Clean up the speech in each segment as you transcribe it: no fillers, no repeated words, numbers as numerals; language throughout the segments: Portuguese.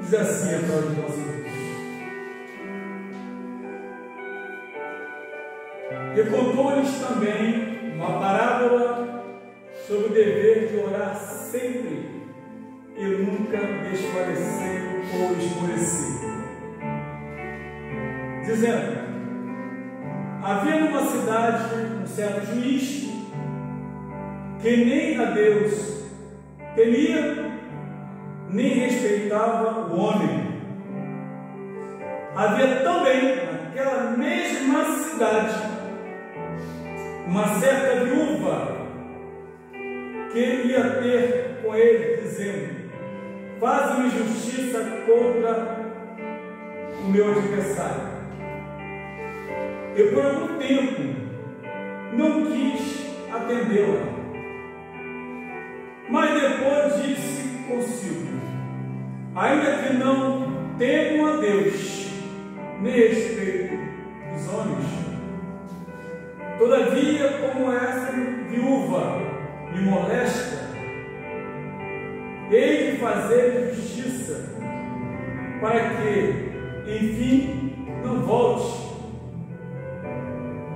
Diz assim a palavra de nosso Deus. E contou-lhes também uma parábola sobre o dever de orar sempre e nunca desfalecer ou esmorecer, dizendo: havia numa cidade um certo juiz que nem a Deus temia, nem respeitava o homem. Havia também naquela mesma cidade uma certa viúva que ia ter com ele, dizendo: faz-me justiça contra o meu adversário. E por algum tempo não quis atendê-la, mas depois disse consigo: ainda que não temo a Deus, nem respeito os homens, todavia, como essa viúva me molesta, hei de fazer justiça, para que, enfim, não volte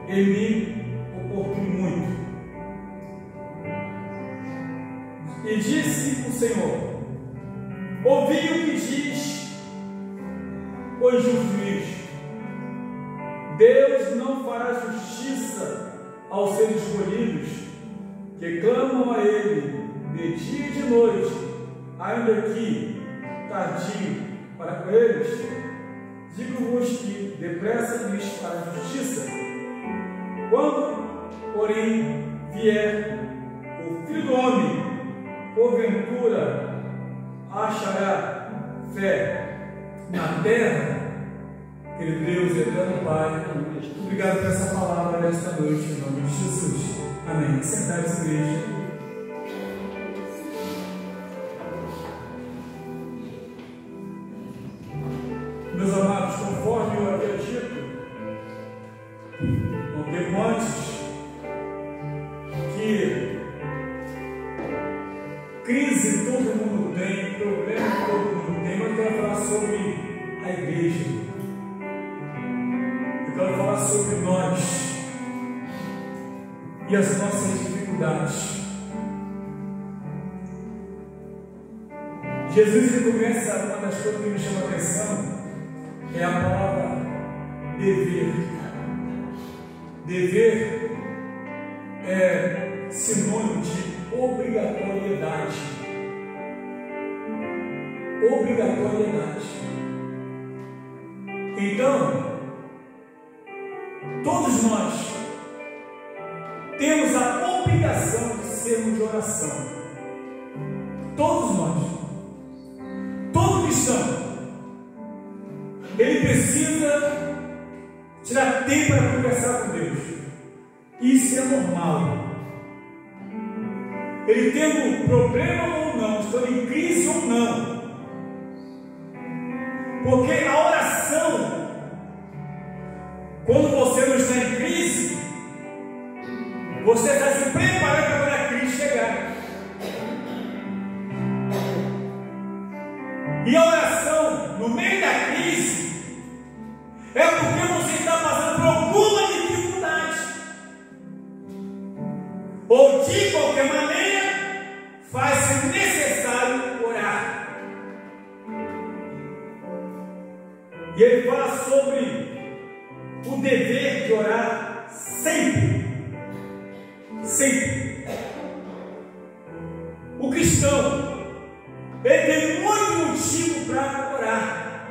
e me oportune muito. E disse o Senhor: ouvi o que diz o justo juiz. Deus não fará justiça aos seus escolhidos, que clamam a Ele de dia e de noite, ainda que tardio para com eles. Digo-vos que depressa lhes fará justiça. Quando, porém, vier o Filho do Homem, porventura achará fé na terra? Querido Deus, eterno Pai, obrigado por essa palavra desta noite, em nome de Jesus. Amém. Sentai-se, igreja. Meus amados, conforme eu havia dito um tempo antes, que crise todo mundo tem, problema todo mundo tem, mas eu quero falar sobre a igreja. Eu quero falar sobre nós e as nossas dificuldades. Jesus, ele começa, uma das coisas que me chama a atenção é a palavra dever. Dever é sinônimo de obrigatoriedade. Obrigatoriedade. Então, todos nós temos a obrigação de sermos de oração. Todos nós. Todo cristão, ele precisa tirar tempo para conversar com Deus. Isso é normal. Ele tendo problema ou não, estando em crise ou não. Porque a oração, quando você não está em crise, você está se preparando para quando a crise chegar. E a oração, no meio da crise, é porque você está passando por alguma dificuldade. Ou de qualquer maneira, faz-se necessário orar. E ele fala sobre o dever de orar sempre. Sempre. O cristão, ele tem muito motivo para orar.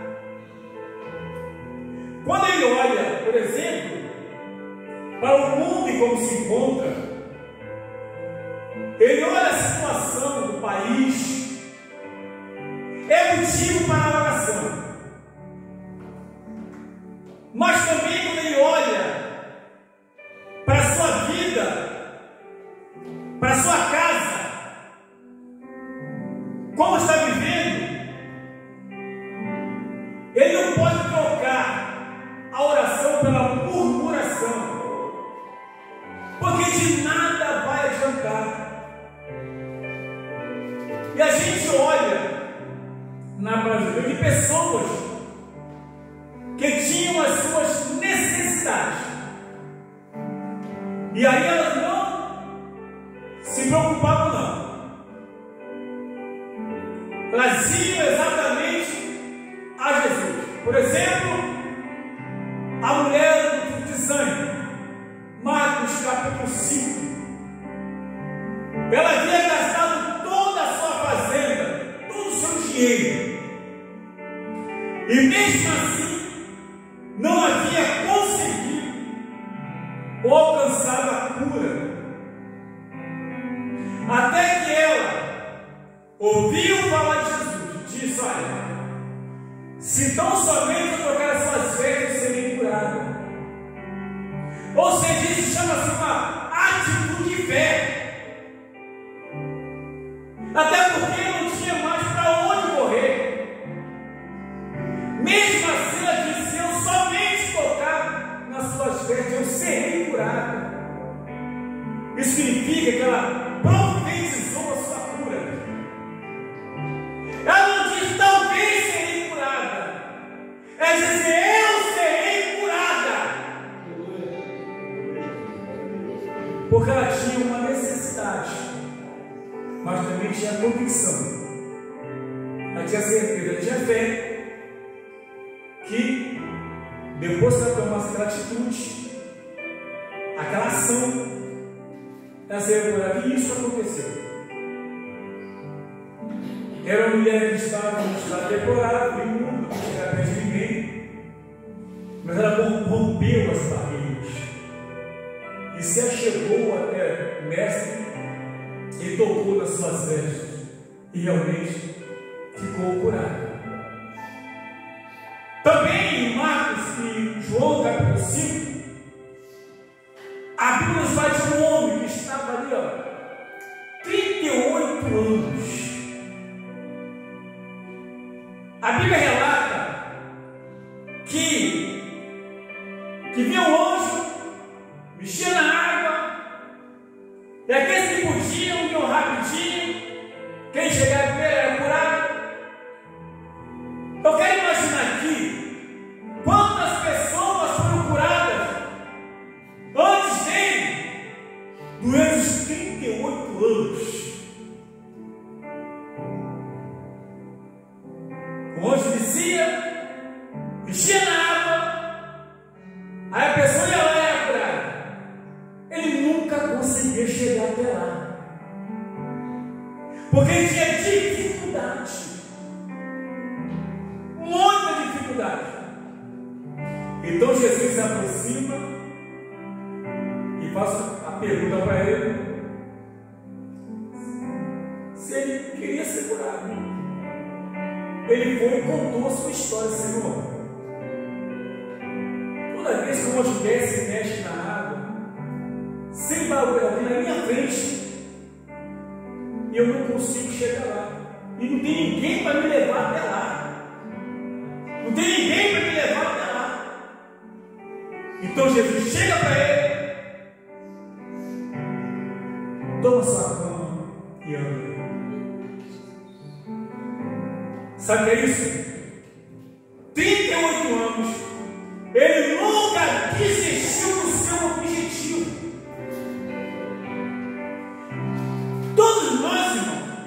Quando ele olha, por exemplo, para o mundo e como se encontra, ele olha a situação do país, é motivo para a oração. Mas também quando ele olha para a sua vida, para a sua casa, como está vivendo, ele não pode trocar a oração pela murmuração, porque de nada vai adiantar. E a gente olha na palavra de pessoas que tinham as suas necessidades, e aí elas não se preocupavam não. Elas iam exatamente a Jesus. Por exemplo, a mulher do fluxo de sangue, Marcos capítulo 5. Ela havia gastado toda a sua fazenda, todo o seu dinheiro, e mesmo assim não havia conseguido alcançar a cura, até que ela ouviu falar de Jesus e disse: olha, se tão somente eu tocar as suas vestes, serei curada. Ou seja, isso chama-se uma atitude de fé. Até porque não tinha mais para onde correr. Mesmo assim, ela disse: se eu somente tocar nas suas vestes, eu serei curada. Isso significa que ela profetizou a sua cura. Ela não disse: talvez serei curada. Ela disse: eu serei curada. Porque ela tinha uma necessidade, mas também tinha convicção. Ela tinha certeza, ela tinha fé que depois que ela tomasse aquela atitude, aquela ação, ela seria curada. E isso aconteceu. Era uma mulher que estava no estado deplorável, imunda, não chegava perto de ninguém, mas ela rompeu as barreiras e se achegou até o mestre e tocou nas suas vestes e realmente ficou curada. Também em Marcos e João capítulo 5, a Bíblia nos fala de um homem que estava ali, 38 anos. A Bíblia relata que vinha um anjo, mexia na água, e aqueles que podiam iam rapidinho, quem chegava primeiro era curado. Eu quero imaginar aqui quantas pessoas foram curadas antes dele, durante os 38 anos. O anjo descia, mexia na água, aí a pessoa ia lá e era curada. Ele nunca conseguia chegar até lá, porque ele tinha dificuldade, muita dificuldade. Então Jesus se aproxima e faz a pergunta para ele se ele queria ser curado. Ele foi e contou a sua história: Senhor, toda vez que o anjo desce e mexe na água, sem barulho alguém na minha frente, e eu não consigo chegar lá, e não tem ninguém para me levar até lá, não tem ninguém para me levar até lá. Então Jesus chega para ele, toma sua cama e anda. Sabe o que é isso? 38 anos, ele nunca desistiu do seu objetivo. Todos nós, irmãos,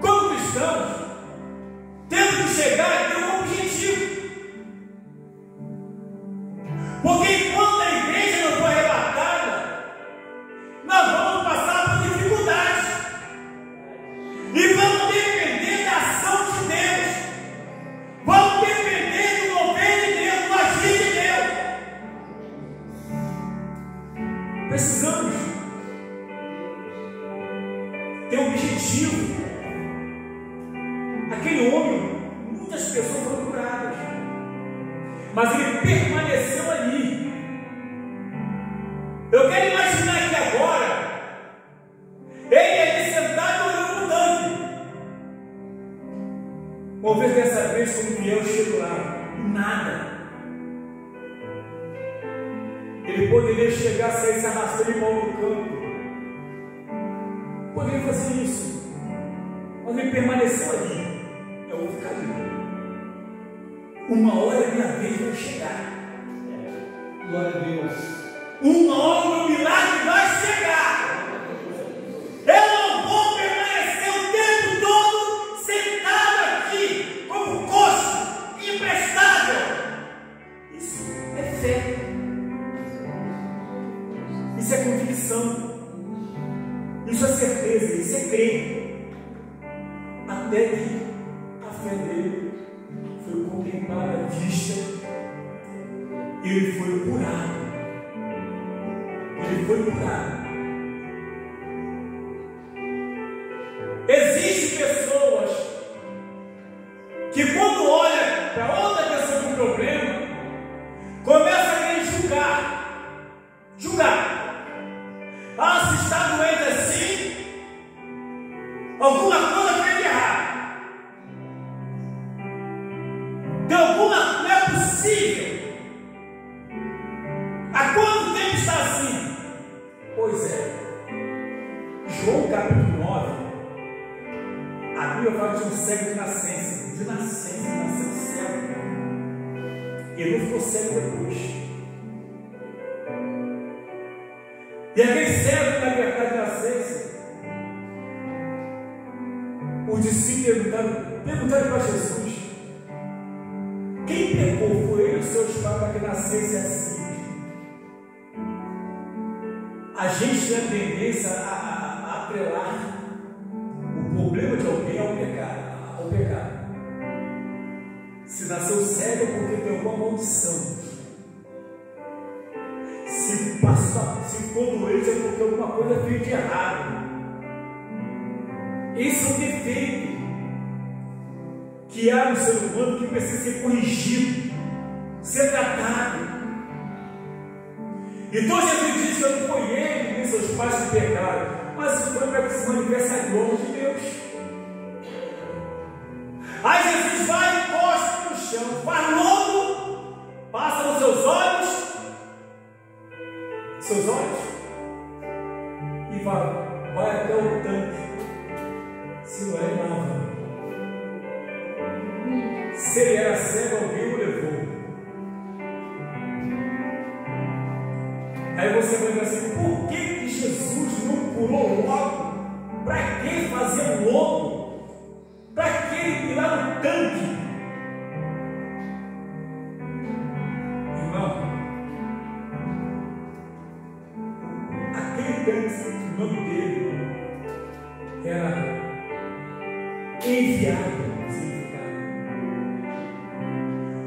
como cristãos, temos que chegar a ter um objetivo. mas ele permaneceu ali. Eu quero imaginar que agora, ele ali sentado olhando para o tanque. Vamos ver dessa vez como eu chego lá, nada. Ele poderia chegar, sair se arrastando e ir para outro campo. Poderia fazer isso, mas ele permaneceu ali. Eu vou ficar ali. Uma hora minha vez vai chegar. Glória a Deus. Uma hora o meu milagre vai chegar. Eu não vou permanecer o tempo todo sentado aqui como coxo, imprestável. Isso é fé. Isso é convicção. Isso é certeza. Isso é crer. Até que a fé dele foi contemplada, vista, e ele foi curado. Ele foi curado. Existem pessoas que, quando olham para outra pessoa com problema, começam a querer julgar. Ah, se está doente assim, alguma coisa fez de errado. De alguma, não é possível. Há quanto tempo está assim? Pois é. João capítulo 9, a Bíblia fala de um cego de nascença. Nasceu cego. Ele não ficou cego depois. E aquele cego na verdade de nascença, os discípulos perguntaram para Jesus: quem pecou? Foi ele ou seus pais para que nascesse assim? A gente tem a tendência a atrelar o problema de alguém ao pecado. Se nasceu cego é porque tem alguma maldição. Se ficou doente é porque alguma coisa fez de errado. Esse é um defeito que há no ser humano que precisa ser corrigido, ser tratado. Então Jesus diz que não foi ele nem seus pais que pecaram, mas foi para que se manifeste a glória de Deus. Aí Jesus vai e encosta no chão, faz logo, passa nos seus olhos, e fala: vai até o tanque, se não é nada. Se ele era cego, alguém o levou. Aí você vai dizer assim: por que Jesus não curou logo? Para que fazer logo? Para que ir lá no tanque? Irmão, aquele tanque, o nome dele era enviado.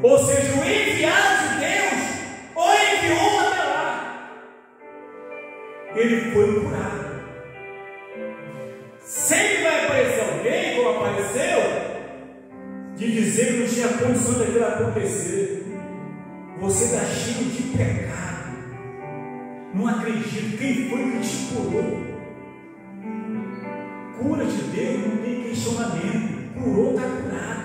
Ou seja, o enviado de Deus o enviou até lá. Ele foi curado. Sempre vai aparecer alguém, como apareceu, de dizer que não tinha condição daquilo acontecer. Você está cheio de pecado. Não acredito. Quem foi que te curou? Cura de Deus não tem questionamento. Curou, está curado.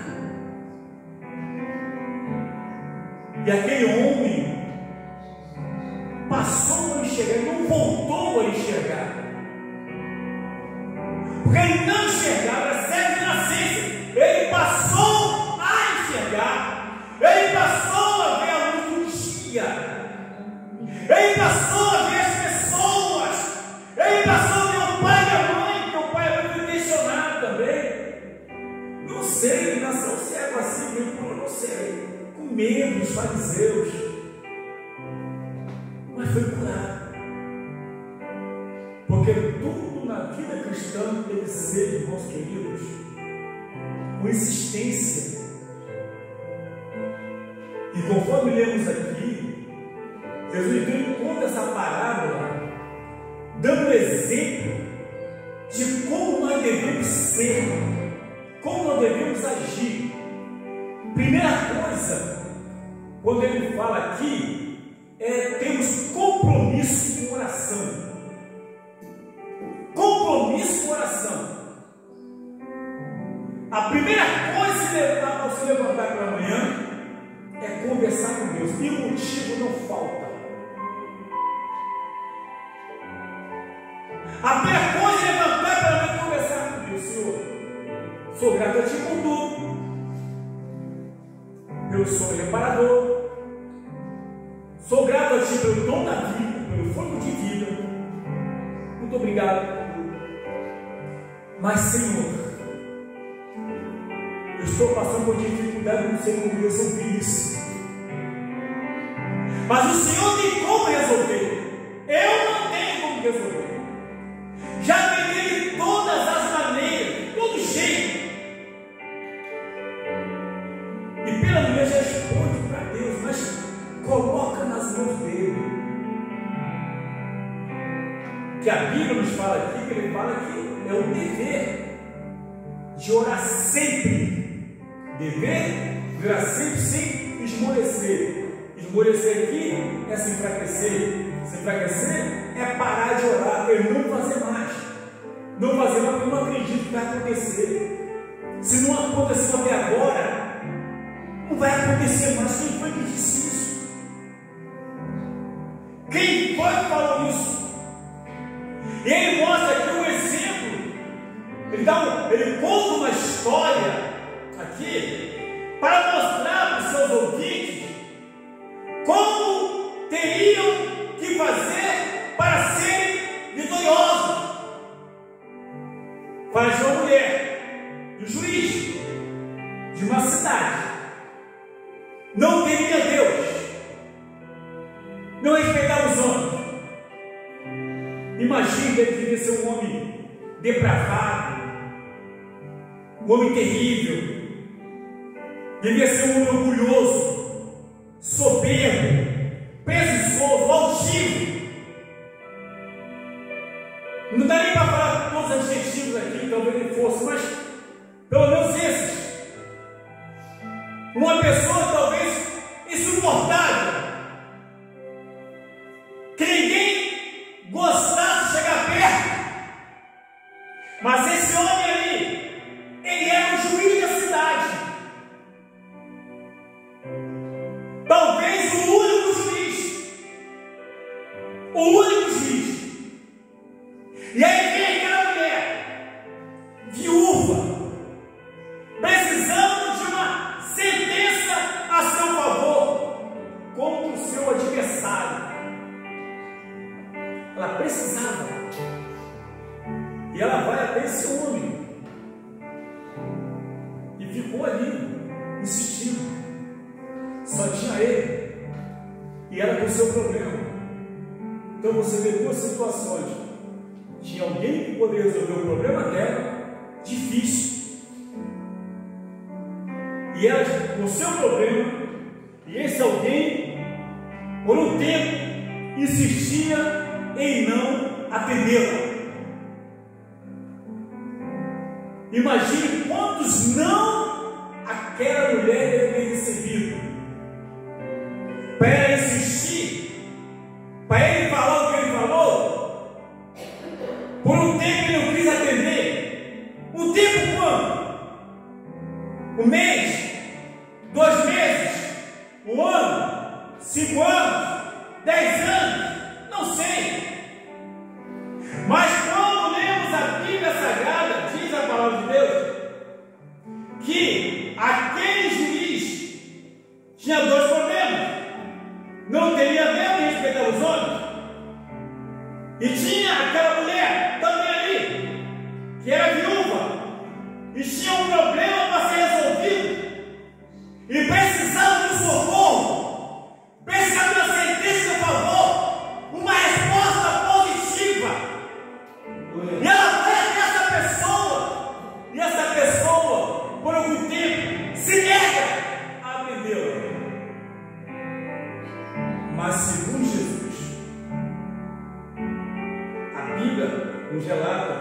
E aquele homem passou a enxergar, ele não voltou a enxergar. Porque ele não enxergava, era cego de nascença. Ele passou a enxergar. Ele passou a ver a luz do dia. Ele passou a ver as pessoas. Ele passou a ver o pai e a mãe, porque o pai e a mãe foi questionado também. Não sei, ele nasceu cego assim, eu não sei. Com medo dos fariseus, mas foi curado. Porque tudo na vida cristã tem que ser, irmãos queridos, com insistência. E conforme lemos aqui, Jesus então conta essa parábola, dando exemplo de como nós devemos ser, como nós devemos agir. Primeira coisa, quando ele fala aqui, temos compromisso com oração. Compromisso com oração. A primeira coisa ao se levantar pela manhã é conversar com Deus. E o motivo não falta. A primeira coisa é levantar pela manhã e conversar com Deus. Senhor, sou grato a Ti por tudo. Eu sou reparador. Sou grato a Ti pelo dom da vida, pelo fogo de vida. Muito obrigado. Mas, Senhor, eu estou passando por dificuldade, não sei como resolver isso. Mas o Senhor tem como resolver. Eu não tenho como resolver. Já tentei de todas as maneiras, de todo jeito. E pela manhã já responde para Deus, mas coloca nas mãos dele. Que a Bíblia nos fala aqui, que ele fala que é o dever de orar sempre. Dever de orar sempre sem esmorecer. Esmorecer aqui é se enfraquecer. Se enfraquecer é parar de orar, é não fazer mais. Não fazer mais, porque eu não acredito que vai acontecer. Se não aconteceu até agora, não vai acontecer mais. Quem foi que disse isso? Quem foi que falou isso? E ele mostra aqui um exemplo. Ele conta uma história aqui para mostrar para os seus ouvintes como teriam que fazer para serem vitoriosos. Fala de uma mulher, de um juiz, de uma cidade, não temia Deus, não respeitava os homens. Imagina que ele devia ser um homem depravado, um homem terrível, devia ser um homem orgulhoso, soberbo, presunçoso, altivo. Não dá nem para falar todos os adjetivos aqui, talvez ele fosse, mas pelo menos esses. Uma pessoa talvez insuportável, que ninguém gostasse de chegar perto. Mas esse homem ali, ele era o juiz da cidade. Talvez o único juiz. O único juiz. E aí vem aquela mulher, viúva, precisando de uma sentença a seu favor contra o seu adversário. Ela precisava. E ela vai até esse homem e ficou ali insistindo. Só tinha ele e ela com o seu problema. Então você vê duas situações. Tinha alguém que poderia resolver o problema dela, difícil, e ela com o seu problema, e esse alguém por um tempo insistia em não atendê-la. Imagine quantos não aquela mulher deve ter recebido para ela insistir, para ele falar o que ele falou. Por um tempo ele não quis atender. Um tempo quanto? Um mês? 2 meses? 1 ano? 5 anos? 10 anos? Não sei. Mas quando lemos a Bíblia Sagrada, diz a palavra de Deus que aquele juiz tinha 2 problemas. Não teria Deus e respeitava os homens. E tinha aquela mulher também ali, que era viúva, e tinha um problema para ser resolvido, e precisava de um socorro, precisava de uma sentença a favor, uma resposta positiva. E ela vai até essa pessoa, e essa pessoa, por algum tempo, se nega a atendê-la. Mas segundo Jesus, nos relata,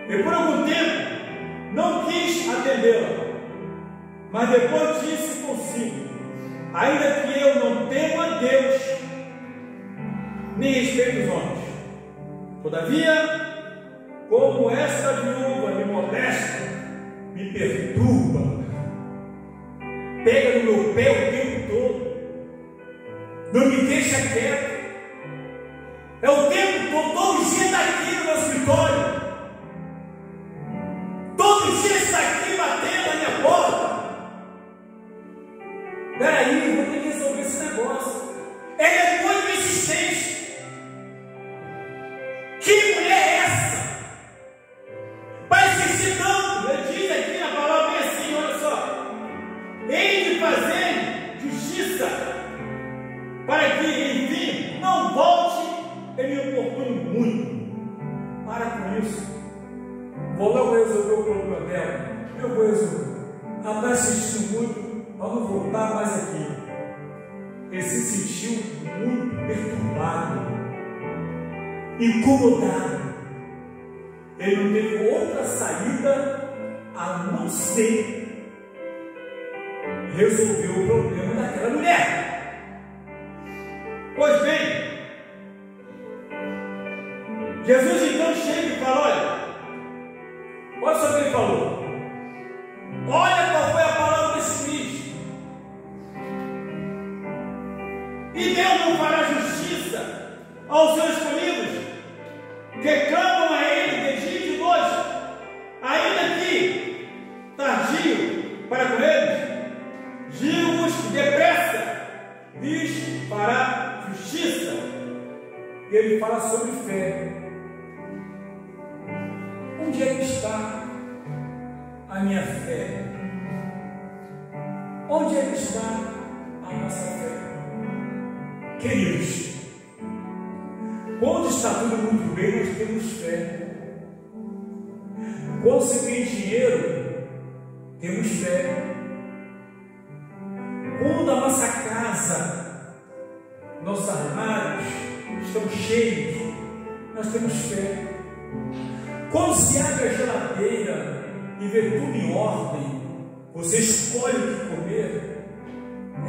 e por algum tempo não quis atendê-la, mas depois disse consigo: ainda que eu não tema Deus, nem respeito os homens. Todavia, como esta viúva me molesta, me perturba, pega no meu pé o tempo todo, não me deixa quieto, é o tempo todo, todo dia está aqui no meu escritório, todo dia está aqui batendo na minha porta. Peraí, eu vou ter que resolver esse negócio. Ele é muito insistente. Que mulher é essa? Vai insistir tanto. Ele diz aqui na palavra bem assim, olha só. Hei de fazer justiça, para que, enfim, não volte e me importune muito. Para com isso. Vou logo resolver o problema dela. Eu vou resolver. Ela está insistindo muito. Vamos voltar mais aqui. Ele se sentiu muito perturbado, incomodado. Ele não teve outra saída a não ser resolver o problema daquela mulher. Pois bem, Jesus então chega e fala: olha só o que ele falou. Olha qual foi a palavra desse Cristo. E Deus não fará justiça aos seus escolhidos, que clamam a Ele de dia e de noite, ainda que tardio para com eles. Digo-vos que depressa lhes fará justiça. E ele fala sobre fé. Onde é que está a minha fé? Onde é que está a nossa fé? Queridos, quando está tudo muito bem, nós temos fé. Quando se tem dinheiro, temos fé. Quando a nossa casa, nossos armários estão cheios, nós temos fé. Quando se abre a geladeira e vê tudo em ordem, você escolhe o que comer,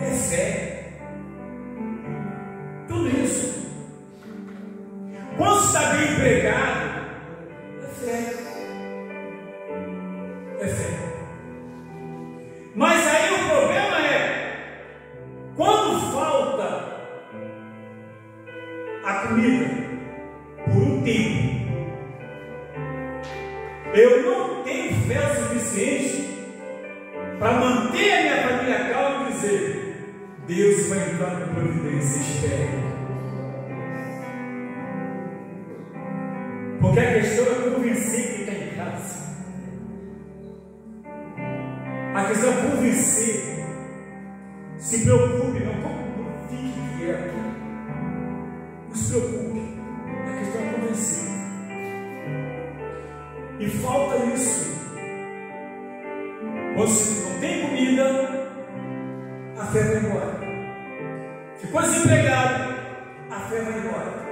é fé. Tudo isso. Quando está bem empregado, é fé. É fé. Mas aí o problema é quando falta a comida por um tempo. Eu não tenho fé o suficiente para manter a minha família calma e dizer: Deus vai entrar na providência, espere. Porque a questão é convencer quem está em casa. A questão é convencer. Se preocupe, não fique quieto. Não se preocupe. A questão é convencer. E falta isso. Você não tem comida, a fé vai embora. Ficou desempregado, a fé vai embora.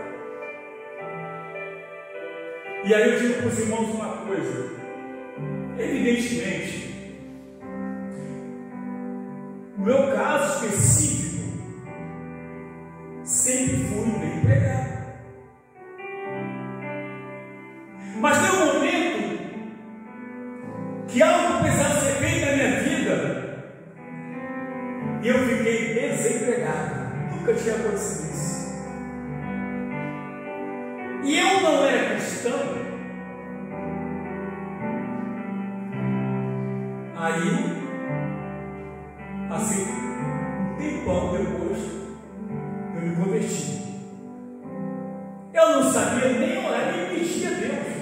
E aí eu digo para os irmãos uma coisa. Evidentemente, no meu caso específico, sempre fui bem empregado. Mas tem um momento que algo precisava ser feito na minha vida e eu fiquei desempregado. Nunca tinha acontecido isso. E eu não era cristão. Aí, assim, um tempão depois, eu me converti. Eu não sabia nem orar, nem pedir a Deus.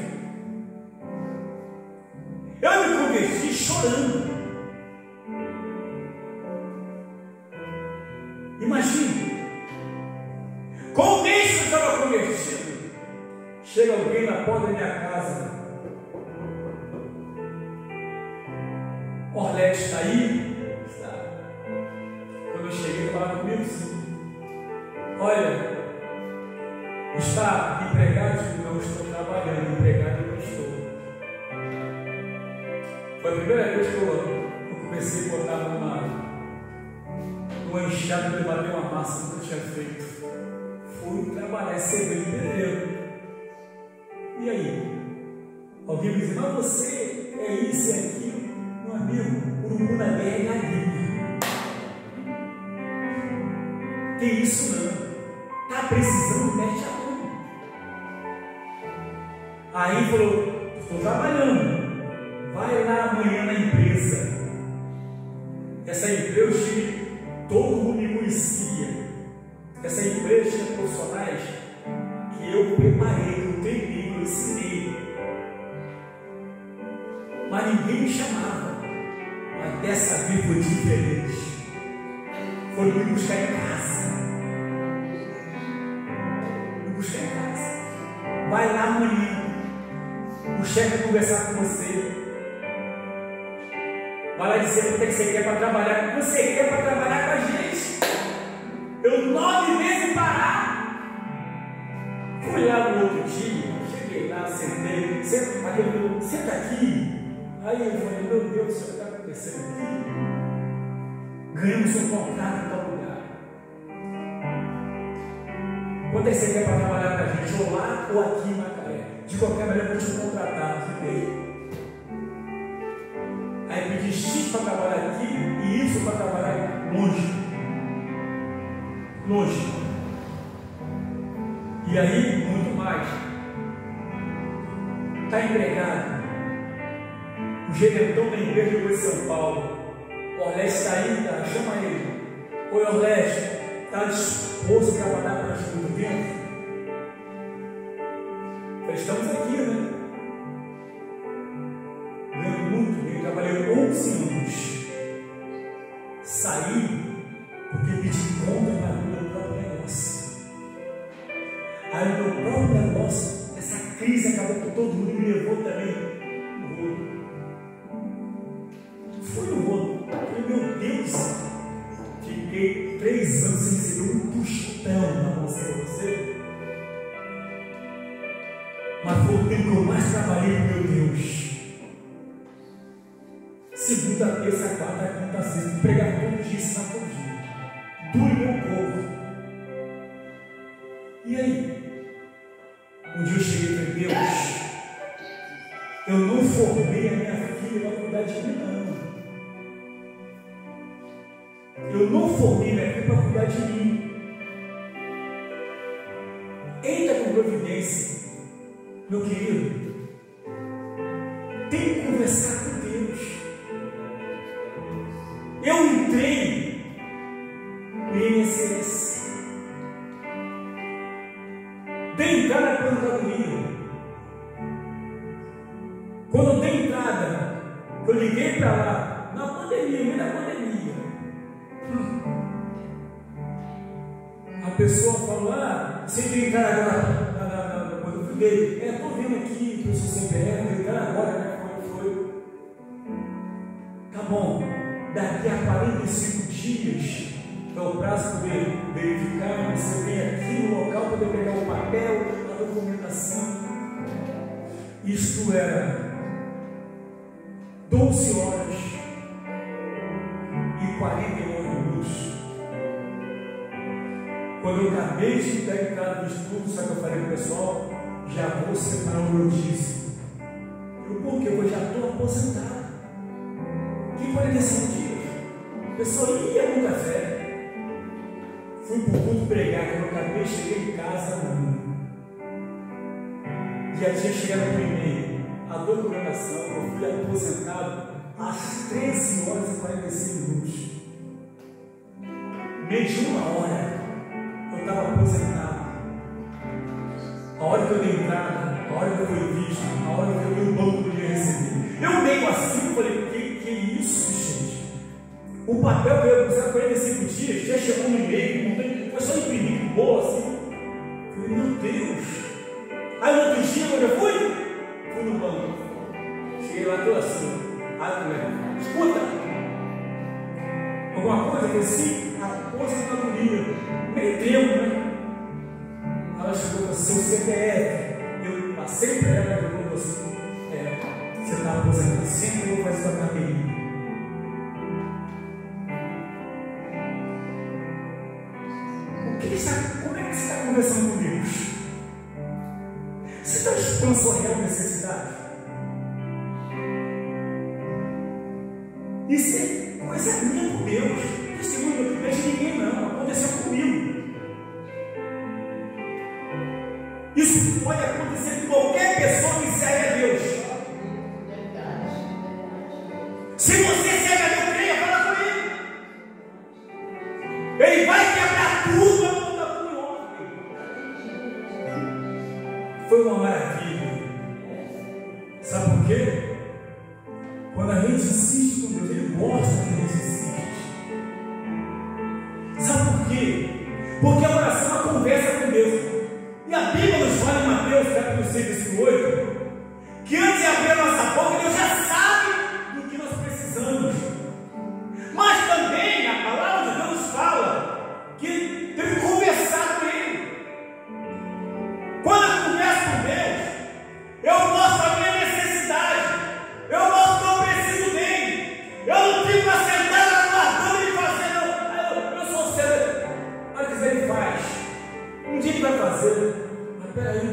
Eu me converti chorando. Imagine, com o mês que eu estava convertido, chega alguém na porta da minha casa. Orlete está aí? Está. Quando eu cheguei, falaram comigo assim: olha, está empregado? Eu disse: não estou trabalhando, empregado eu não estou. Foi a primeira vez que eu comecei a botar uma enxada para bater uma massa que eu tinha feito. Fui trabalhar, ser bem pedreiro. E aí? Alguém me diz, mas você é isso e aquilo. Meu amigo, urubu na guerra é galinha. Tem isso não. Está precisando, mete a mão. Aí falou, estou trabalhando. Vai lá amanhã na empresa. Essa empresa eu tive, todo mundo me conhecia. Essa empresa tinha profissionais que eu preparei, eu treinei, eu ensinei. Mas ninguém me chamava. Mas dessa vez foi diferente. Foram me buscar em casa. Me buscar em casa. Vai lá amanhã. O chefe vai conversar com você. Vai lá dizer o que você quer para trabalhar. O que você quer para trabalhar com a gente? Eu 9 meses parar. Fui lá no outro dia. Cheguei lá, sentei. Senta aqui. Aí eu falei, meu Deus do céu, o que está acontecendo aqui? Ganhamos um contrato em tal lugar. Quanto é que você quer para trabalhar com a gente? Ou lá ou aqui em Macaé? De qualquer maneira eu vou te contratar. Aí pedi X para trabalhar aqui e isso para trabalhar longe. Longe. E aí, muito mais. Está empregado. O gerentão da igreja de São Paulo. O Orleste está aí, tá? Chama ele. Oi, Orleste, está disposto a trabalhar para a gente muito tempo? Estamos aqui, né? Ganhando muito bem, trabalhei 11 anos. Saí porque pedi conta para o meu próprio negócio. Aí o meu próprio negócio, essa crise acabou com todo mundo e me levou também no rolo. Foi no rolo. Falei, meu Deus, fiquei 3 anos sem receber um tostão na bolsa de você. Mas foi o tempo que eu mais trabalhei, meu Deus. Segunda, terça, quarta, quinta, sexta, pregar todo dia, ensinar todo dia. Dure meu corpo. E aí? Um dia eu cheguei para Deus. Eu não formei a minha filha para cuidar de mim, não. Eu não formei minha filha para cuidar de mim. Eita com providência. Meu querido, tem que conversar com Deus. Eu entrei no INSS, dei entrada na aposentadoria. Quando eu dei entrada, eu liguei para lá, na pandemia, no meio da pandemia. A pessoa falou, você tem entrada agora. Estou vendo aqui o seu CPF, entrar agora, né? Foi. Tá bom, daqui a 45 dias é o prazo para poder verificar. Você vem aqui no local para poder pegar o papel, a documentação. Isto era 12 horas e 49 minutos. Quando eu acabei de dar entrada no estudo, sabe o que eu falei para o pessoal? Já vou separar o meu dízimo. Porque eu já estou aposentado. Que 45 dias? O pessoal ia muita fé. Fui para o culto pregar. Quando eu acabei, cheguei em casa. Já tinha chegado no e-mail. A documentação, eu fui aposentado às 13 horas e 45 minutos. Meio de 1 hora eu estava aposentado. A hora que eu dei entrada, a hora que eu fui visto, a hora que eu vi o banco que eu ia receber. Eu meio assim, falei, que isso, gente? O papel que eu ia usar 45 dias, já chegou no e-mail, foi só imprimir, boa assim. Eu falei, meu Deus. Aí no outro dia, quando eu fui no banco. Cheguei lá, estou assim. Aí mulher, escuta. Alguma coisa? Eu falei, sim, aposentadoria. Meio tempo, né? Ela chegou para o seu CPF. Eu passei para ela e falou assim: você está aposentado, sempre eu vou fazer sua carteirinha. como é que você está conversando com Deus? Você está expondo a sua real necessidade? Isso é coisa minha com Deus. Testemunho não é de ninguém, não. Aconteceu comigo. Isso pode acontecer com qualquer pessoa que segue a Deus. Se você segue a Deus, creia, fala com Ele. Ele vai quebrar tudo, vai botar tudo em ordem. Foi uma maravilha. Sabe por quê? Quando a gente insiste com Deus, Ele gosta que a gente insiste. Sabe por quê? Porque a oração é uma conversa com Deus. E a Bíblia nos fala em Mateus, capítulo 6, versículo 8, que antes de abrir a nossa boca, Deus já sabe do que nós precisamos. Mas também a palavra de Deus nos fala que tem que conversar com Ele. Quando eu converso com Deus, eu mostro a minha necessidade, eu mostro que eu preciso dele. Eu não fico assentado aguardando Ele fazer, não. Eu sou cedo. Olha o que Ele faz. Um dia Ele vai fazer. Peraí, o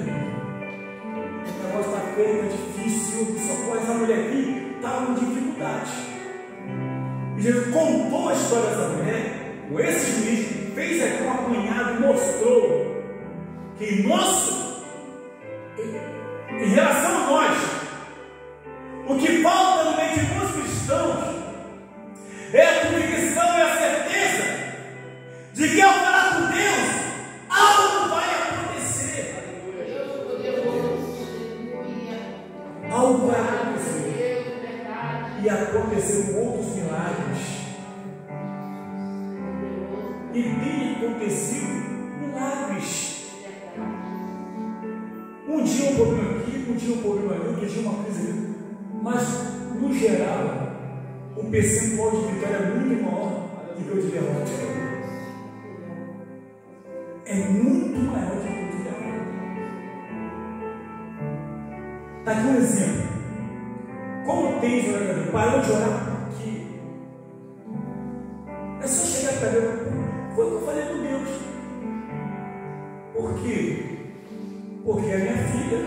negócio está feio, é difícil, só essa mulher aqui estava com dificuldade. E Jesus contou a história dessa mulher, com esse juiz, fez aqui um apanhado e mostrou que em relação a nós, o que falta no meio de muitos cristãos é a convicção e a certeza de que ao falar com Deus, algo vai acontecer. Algo vai acontecer. E aconteceram outros milagres. E tem acontecido milagres. Um dia um problema aqui, um dia um problema ali, outro dia uma crise ali. Mas, no geral, o percentual de vitória é muito maior do que o de derrota. É muito maior do que o de derrota. Está aqui um exemplo. Como tens orado? Parou de orar por quê? É só chegar para Deus. Foi o que eu falei com Deus. Por quê? Porque a minha filha,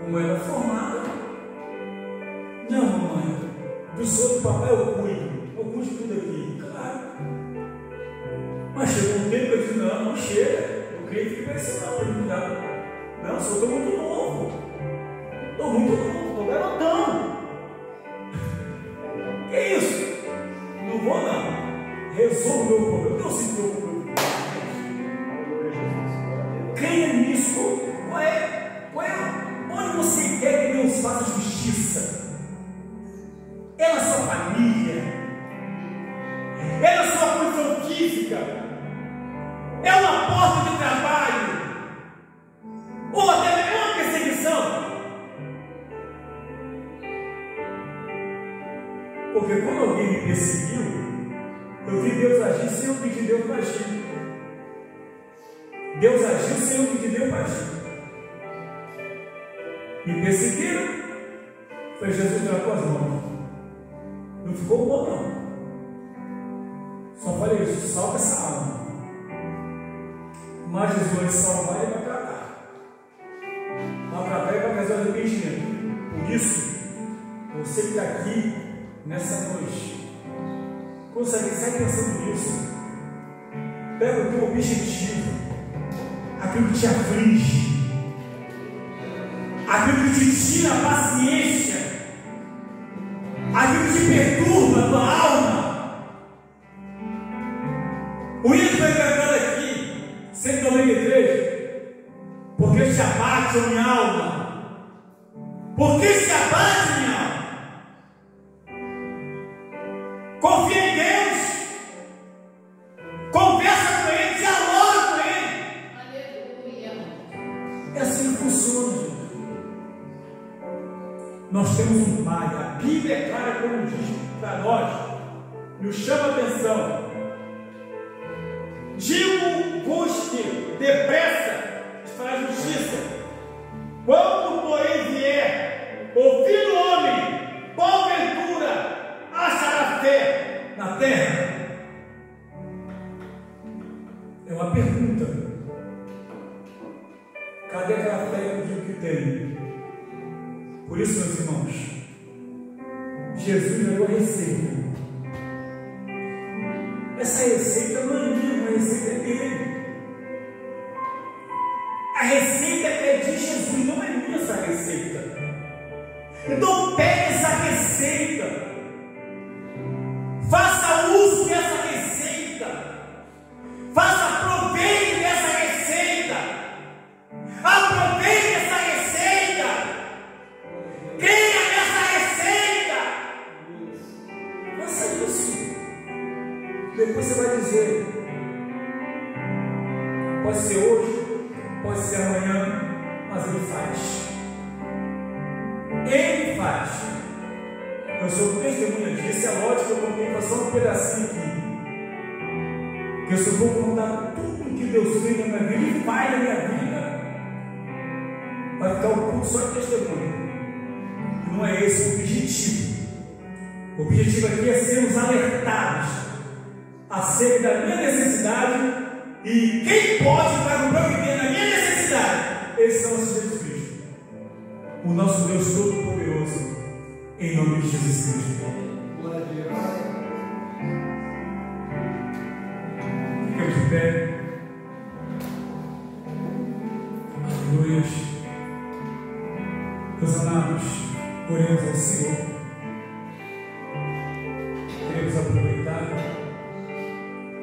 como ela é formada, não, mamãe, do senhor do papai eu cuido de tudo aqui, claro. Mas chegou um tempo que eu disse, não chega, eu creio que precisa não, cuidar. Não, só estou muito novo, estou garotão. Que isso? Não vou não, resolvo o meu problema, não se preocupe. Creia nisso. Onde você quer que Deus faça justiça? É na sua família? É na sua condição física? É uma porta de trabalho? Ou até é uma perseguição? Porque quando alguém me perseguiu, eu vi Deus agir sem eu pedir Deus para agir. Deus agiu sem eu pedir Deus para agir. Me perseguiram, foi Jesus que com as mãos. Não ficou bom, não. Só falei isso, salva essa alma. Mas Jesus vai salvar e vai tratar. Vai tratar e vai trazer o arrependimento. Por isso, você que está aqui nessa noite, consegue sair pensando nisso. Pega o teu objetivo, aquilo que te aflige, aquilo que te tira a paciência, aquilo que te perturba a tua alma. O hino vai cantando aqui, 193, porque te abate a minha alma, porque te abate minha alma. Confia em Deus, conversa com Ele, dialoga com Ele. Aleluia. É assim que funciona, gente. Nós temos um Pai, a Bíblia é clara como diz para nós, nos chama a atenção. Digo-vos que depressa fará justiça. Quando, porém, vier o Filho do Homem, porventura achará fé na terra. É uma pergunta. Cadê aquela fé que eu digo que tem? Por isso, meus irmãos, Jesus deu a receita. Essa receita não é minha, a receita é dele. A receita é de Jesus, não é minha essa receita. Então pegue essa receita, faça uso dessa receita, faça proveito dessa receita, aproveite essa receita, creia nessa receita, faça isso. Depois você vai dizer, pode ser hoje, pode ser amanhã, mas ele faz. Ele faz. Eu sou testemunha disso. É lógico que eu contei só um pedacinho aqui. Que eu só vou contar tudo que Deus fez na minha vida e faz na minha vida. Vai ficar o culto só de testemunho. Não é esse o objetivo. O objetivo aqui é sermos alertados acerca da minha necessidade e quem pode para provider na minha necessidade. Esse é o nosso Jesus Cristo. O nosso Deus Todo-Poderoso, em nome de Jesus Cristo. Glória a Deus. Fica de pé. Aleluia. Meus amados, oremos ao Senhor.